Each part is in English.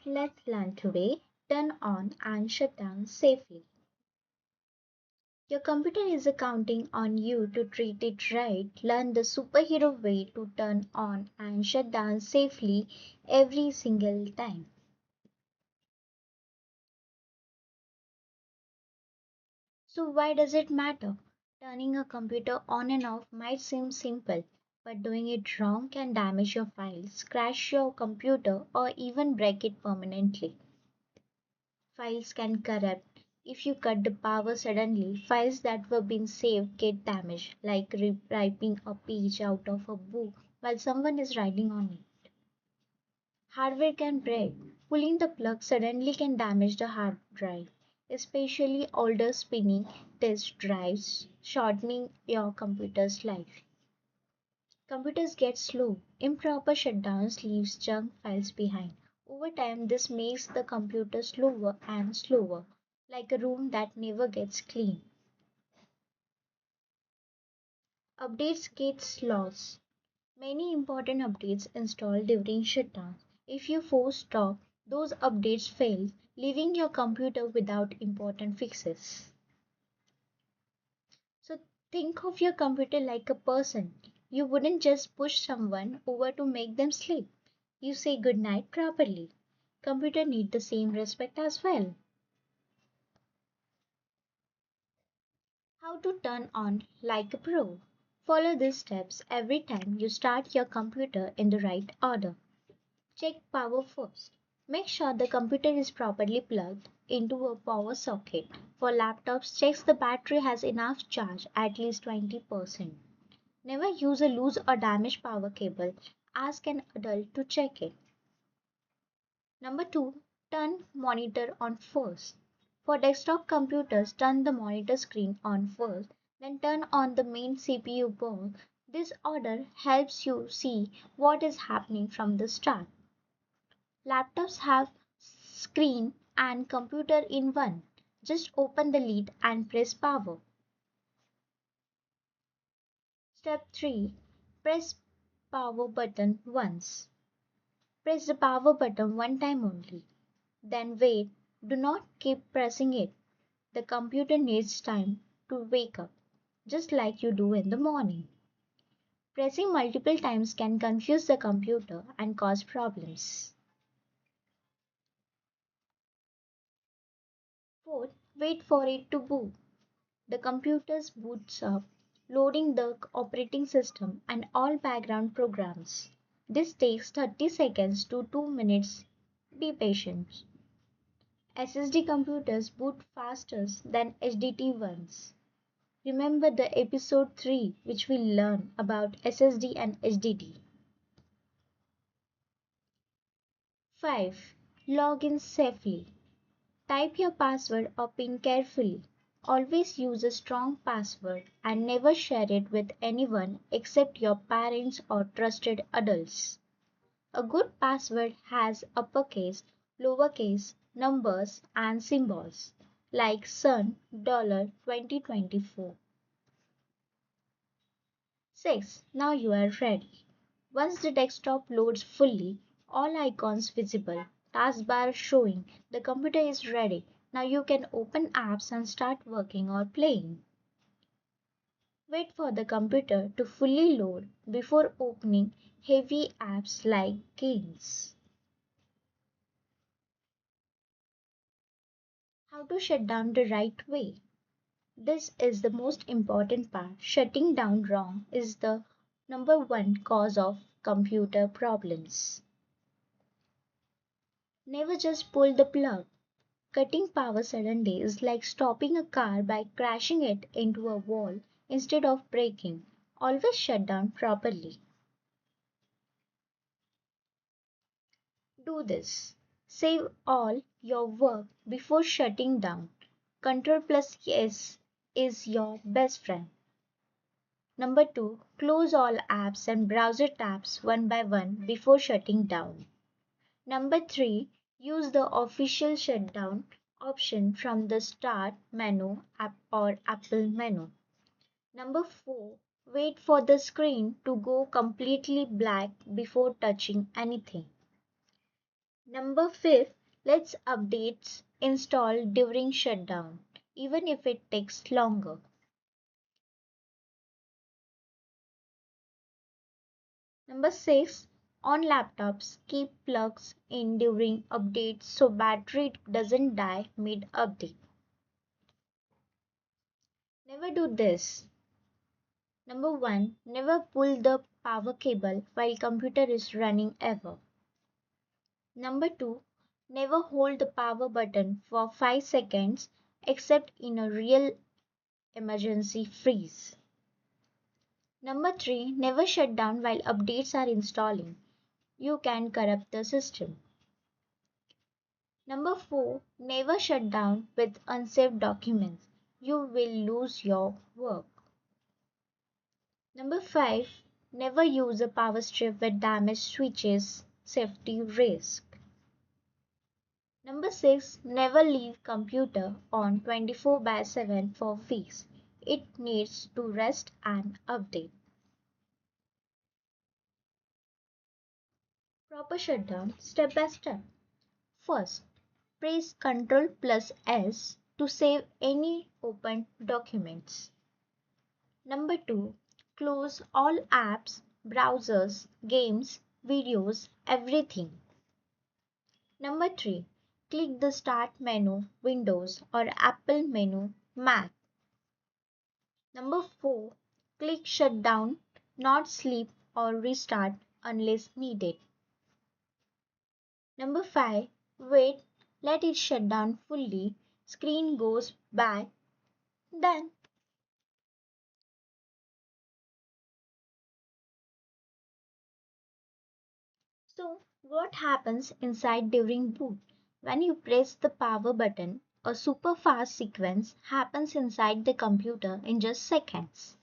Let's learn today. Turn on and shut down safely. Your computer is counting on you to treat it right. Learn the superhero way to turn on and shut down safely every single time. So, why does it matter? Turning a computer on and off might seem simple, but doing it wrong can damage your files, crash your computer, or even break it permanently. Files can corrupt. If you cut the power suddenly, files that were being saved get damaged, like ripping a page out of a book while someone is writing on it. Hardware can break. Pulling the plug suddenly can damage the hard drive, especially older spinning disk drives, shortening your computer's life. Computers get slow. Improper shutdowns leaves junk files behind. Over time, this makes the computer slower and slower, like a room that never gets clean. Updates get lost. Many important updates installed during shutdown. If you force stop, those updates fail, leaving your computer without important fixes. So think of your computer like a person. You wouldn't just push someone over to make them sleep. You say goodnight properly. Computer need the same respect as well. How to turn on like a pro. Follow these steps every time you start your computer in the right order. Check power first. Make sure the computer is properly plugged into a power socket. For laptops, check the battery has enough charge, at least 20%. Never use a loose or damaged power cable. Ask an adult to check it. Number 2. Turn monitor on first. For desktop computers, turn the monitor screen on first, then turn on the main CPU board. This order helps you see what is happening from the start. Laptops have screen and computer in one. Just open the lid and press power. Step 3. Press power button once. Press the power button one time only. Then wait. Do not keep pressing it. The computer needs time to wake up, just like you do in the morning. Pressing multiple times can confuse the computer and cause problems. Fourth, wait for it to boot. The computer boots up, loading the operating system and all background programs. This takes 30 seconds to 2 minutes. Be patient. SSD computers boot faster than HDD ones. Remember the episode 3 which we learned about SSD and HDD. 5. Log in safely. Type your password or PIN carefully. Always use a strong password and never share it with anyone except your parents or trusted adults. A good password has uppercase, lowercase, numbers, and symbols like Sun, dollar, 2024. 6. Now you are ready. Once the desktop loads fully, all icons visible, taskbar showing, the computer is ready. Now you can open apps and start working or playing. Wait for the computer to fully load before opening heavy apps like games. How to shut down the right way. This is the most important part. Shutting down wrong is the number one cause of computer problems. Never just pull the plug. Cutting power suddenly is like stopping a car by crashing it into a wall instead of braking. Always shut down properly. Do this. Save all your work before shutting down. Control plus yes is your best friend. Number 2. Close all apps and browser tabs one by one before shutting down. Number 3. Use the official shutdown option from the Start menu or Apple menu. Number 4. Wait for the screen to go completely black before touching anything. Number 5, let's updates install during shutdown, even if it takes longer. Number 6, on laptops, keep plugs in during updates so battery doesn't die mid-update. Never do this. Number 1, never pull the power cable while computer is running ever. Number 2, never hold the power button for 5 seconds except in a real emergency freeze. Number 3, never shut down while updates are installing. You can corrupt the system. Number 4, never shut down with unsaved documents. You will lose your work. Number 5, never use a power strip with damaged switches, safety risk. Number 6, never leave computer on 24/7 for weeks. It needs to rest and update. Proper shutdown step by step. First, press Ctrl plus S to save any open documents. Number 2, close all apps, browsers, games, videos, everything. Number 3, click the Start menu, Windows or Apple menu, Mac. Number 4, click Shutdown, not sleep or restart unless needed. Number 5, wait, let it shut down fully, screen goes back, then. So, what happens inside during boot? When you press the power button, a super fast sequence happens inside the computer in just seconds.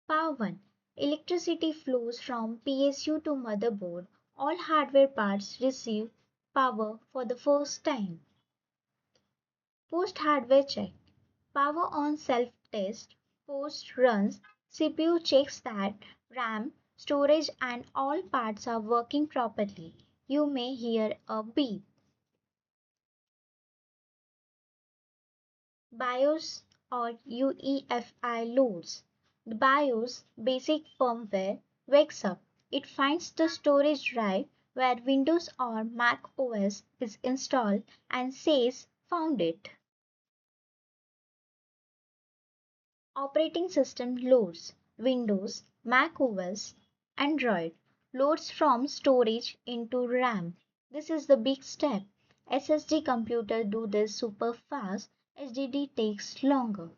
Power 1. Electricity flows from PSU to motherboard. All hardware parts receive power for the first time. Post hardware check. Power on self test. Post runs. CPU checks that RAM, storage and all parts are working properly. You may hear a beep. BIOS or UEFI loads. The BIOS basic firmware wakes up. It finds the storage drive where Windows or Mac OS is installed and says found it. Operating system loads. Windows, Mac OS, Android loads from storage into RAM. This is the big step. SSD computer do this super fast. HDD takes longer.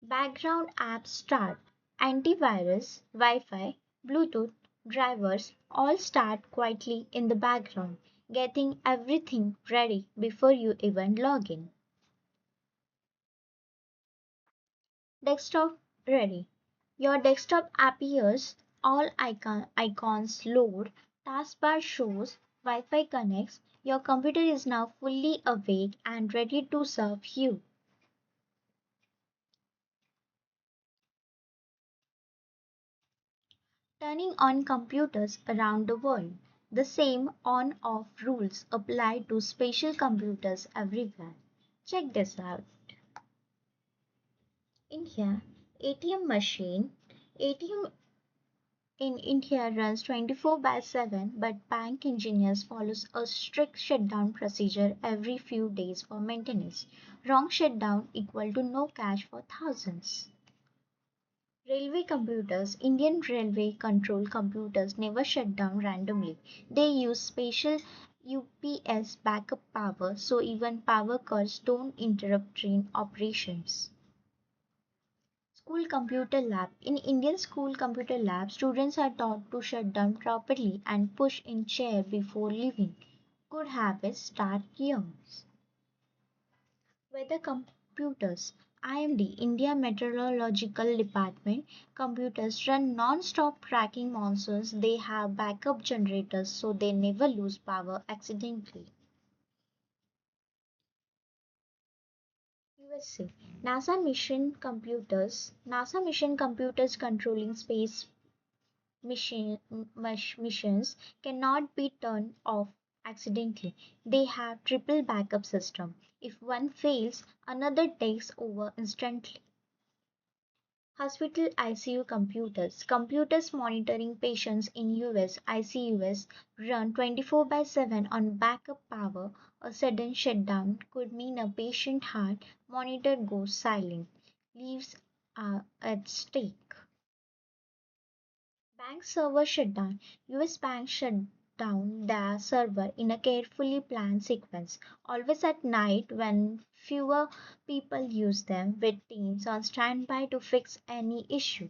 Background apps start. Antivirus, Wi-Fi, Bluetooth, drivers all start quietly in the background, getting everything ready before you even log in. Desktop ready. Your desktop appears, all icons load, taskbar shows, Wi-Fi connects, your computer is now fully awake and ready to serve you. Turning on computers around the world. The same on-off rules apply to special computers everywhere. Check this out. India ATM machine. ATM in India runs 24/7, but bank engineers follows a strict shutdown procedure every few days for maintenance. Wrong shutdown equal to no cash for thousands. Railway computers, Indian Railway control computers never shut down randomly. They use special UPS backup power so even power cuts don't interrupt train operations. School computer lab. In Indian school computer lab, students are taught to shut down properly and push in chair before leaving. Good habits start young. Weather computers. IMD India Meteorological Department computers run non-stop tracking monsoons. They have backup generators so they never lose power accidentally. USA NASA mission computers controlling space machines cannot be turned off accidentally. They have triple backup system. If one fails, another takes over instantly. Hospital ICU computers. Computers monitoring patients in US ICUs run 24 by 7 on backup power. A sudden shutdown could mean a patient heart monitor goes silent. Lives are at stake. Bank server shutdown. US banks shut down their server in a carefully planned sequence, always at night when fewer people use them, with teams on standby to fix any issue.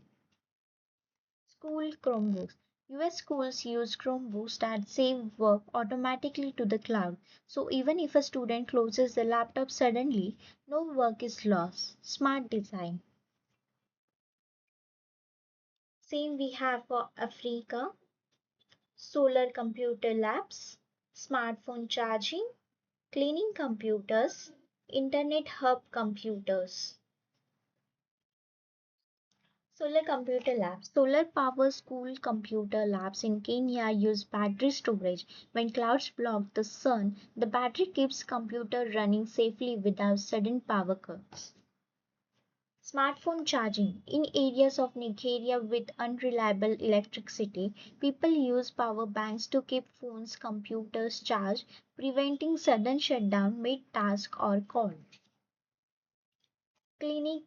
School Chromebooks. US schools use Chromebooks that save work automatically to the cloud. So even if a student closes the laptop suddenly, no work is lost. Smart design. Same we have for Africa. Solar computer labs, smartphone charging, cleaning computers, internet hub computers. Solar computer labs. Solar power school computer labs in Kenya use battery storage. When clouds block the sun, the battery keeps computer running safely without sudden power cuts. Smartphone charging. In areas of Nigeria with unreliable electricity, people use power banks to keep phones, computers charged, preventing sudden shutdown mid-task or call. Clinic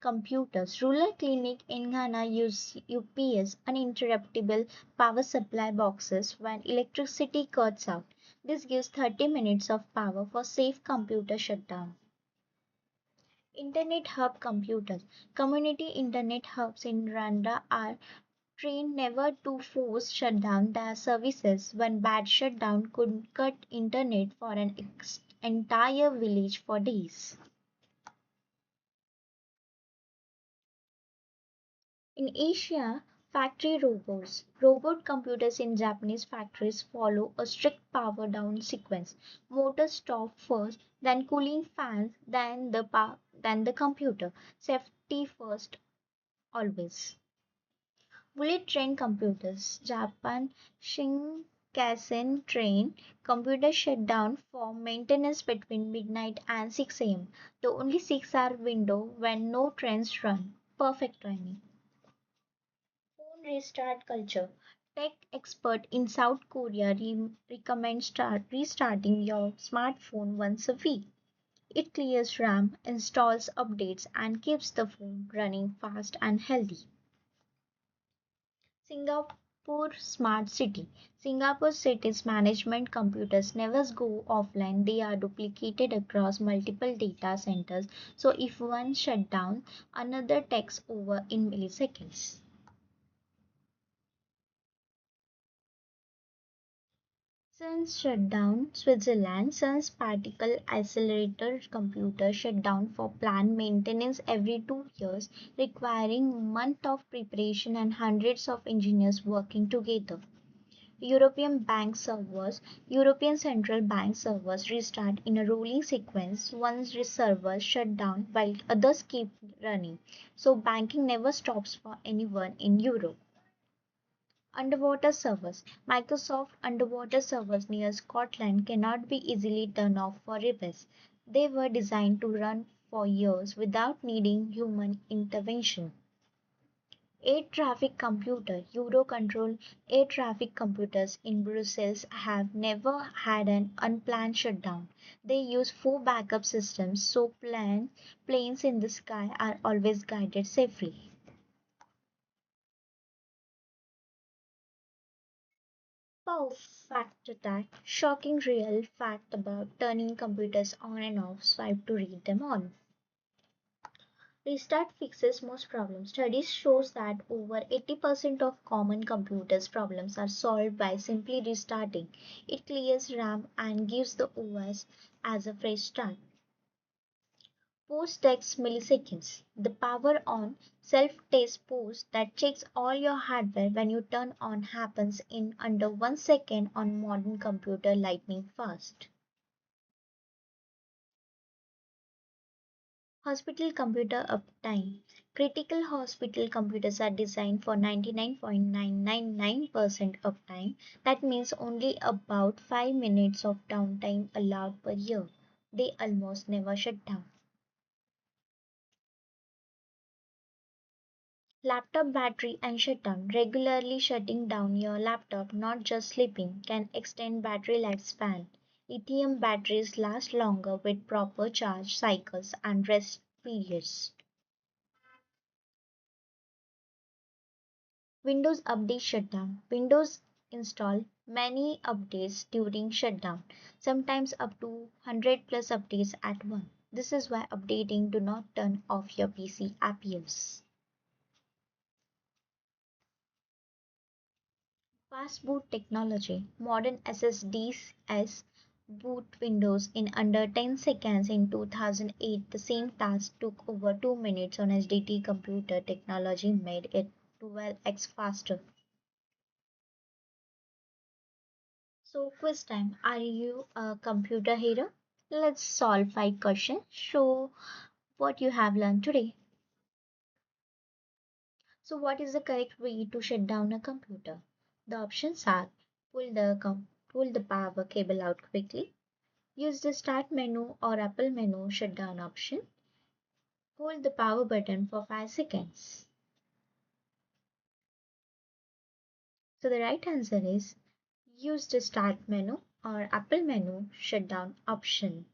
computers. Rural clinic in Ghana use UPS uninterruptible power supply boxes when electricity cuts out. This gives 30 minutes of power for safe computer shutdown. Internet hub computers. Community internet hubs in Rwanda are trained never to force shut down their services when bad shutdown could cut internet for an entire village for days. In Asia, factory robots. Robot computers in Japanese factories follow a strict power down sequence. Motors stop first, then cooling fans, then the computer. Safety first always. Bullet train computers. Japan Shinkansen train computer shut down for maintenance between midnight and 6 a.m. The only 6-hour window when no trains run. Perfect timing. Phone restart culture. Tech expert in South Korea recommends restarting your smartphone once a week. It clears RAM, installs updates, and keeps the phone running fast and healthy. Singapore Smart City. Singapore city's management computers never go offline. They are duplicated across multiple data centers. So if one shut down, another takes over in milliseconds. Since shutdown, Switzerland, Sun's particle accelerator computer shut down for planned maintenance every 2 years, requiring months of preparation and hundreds of engineers working together. European Central Bank servers restart in a rolling sequence. One server shut down while others keep running. So banking never stops for anyone in Europe. Underwater servers. Microsoft underwater servers near Scotland cannot be easily turned off for repairs. They were designed to run for years without needing human intervention. Air traffic computer Eurocontrol air traffic computers in Brussels have never had an unplanned shutdown. They use 4 backup systems so planes in the sky are always guided safely. Oh, fact attack. Shocking real fact about turning computers on and off. Swipe to read them all. Restart fixes most problems. Studies shows that over 80% of common computers problems are solved by simply restarting. It clears RAM and gives the OS as a fresh start. Post takes milliseconds. The power on self-test post that checks all your hardware when you turn on happens in under 1 second on modern computer lightning fast. Hospital computer uptime. Critical hospital computers are designed for 99.999% uptime. That means only about 5 minutes of downtime allowed per year. They almost never shut down. Laptop battery and shutdown. Regularly shutting down your laptop, not just sleeping, can extend battery lifespan. Lithium batteries last longer with proper charge cycles and rest periods. Windows Update Shutdown. Windows install many updates during shutdown, sometimes up to 100 plus updates at once. This is why updating do not turn off your PC appears. Fast boot technology. Modern SSDs boot Windows in under 10 seconds. In 2008, the same task took over 2 minutes on HDD. Computer technology made it 12x faster. So, quiz time. Are you a computer hero? Let's solve 5 questions. Show what you have learned today. So, what is the correct way to shut down a computer? The options are pull the power cable out quickly, use the Start menu or Apple menu shutdown option, hold the power button for 5 seconds. So, the right answer is use the Start menu or Apple menu shutdown option.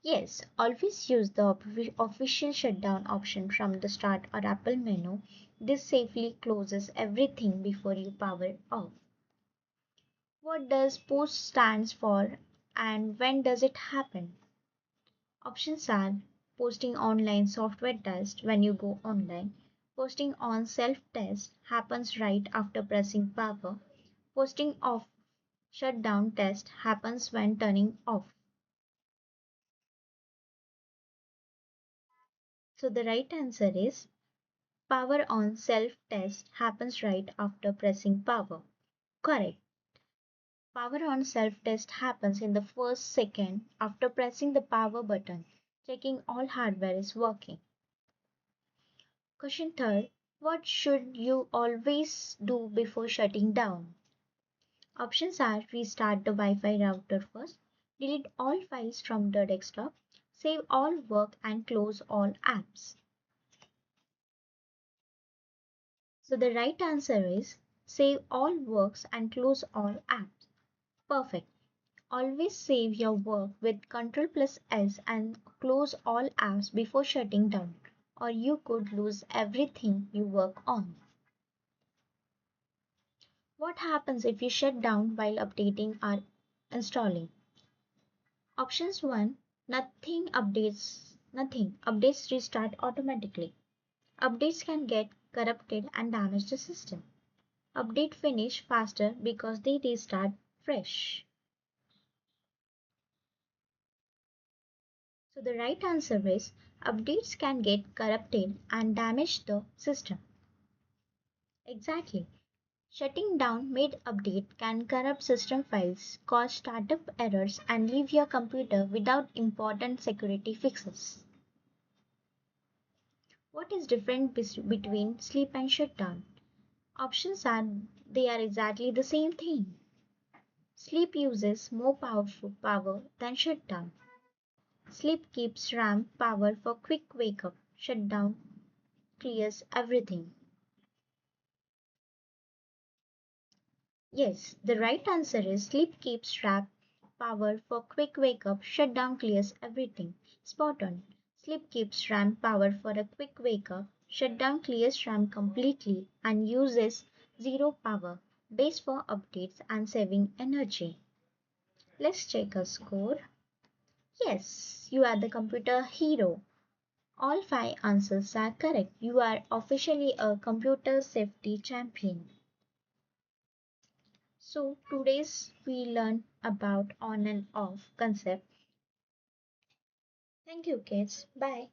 Yes, always use the official shutdown option from the Start or Apple menu. This safely closes everything before you power off. What does POST stands for and when does it happen? Options are posting online software test when you go online. Posting on self-test happens right after pressing power. Posting off shutdown test happens when turning off. So the right answer is power on self-test happens right after pressing power. Correct. Power on self-test happens in the first second after pressing the power button, checking all hardware is working. Question third, what should you always do before shutting down? Options are restart the Wi-Fi router first, delete all files from the desktop, save all work and close all apps. So the right answer is save all works and close all apps. Perfect. Always save your work with Ctrl plus S and close all apps before shutting down, or you could lose everything you work on. What happens if you shut down while updating or installing? Options 1, nothing. Updates restart automatically. Updates can get corrupted and damage the system. Update finish faster because they restart fresh. So the right answer is updates can get corrupted and damage the system. Exactly. Shutting down mid-update can corrupt system files, cause startup errors, and leave your computer without important security fixes. What is different between sleep and shutdown? Options are they are exactly the same thing. Sleep uses more powerful power than shutdown. Sleep keeps RAM power for quick wake up. Shutdown clears everything. Yes, the right answer is sleep keeps RAM power for quick wake up. Shutdown clears everything. Spot on. Sleep keeps RAM power for a quick wake up. Shutdown clears RAM completely and uses zero power, best for updates and saving energy. Let's check a score. Yes, you are the computer hero. All 5 answers are correct. You are officially a computer safety champion. So today's we learned about on and off concept. Thank you kids. Bye.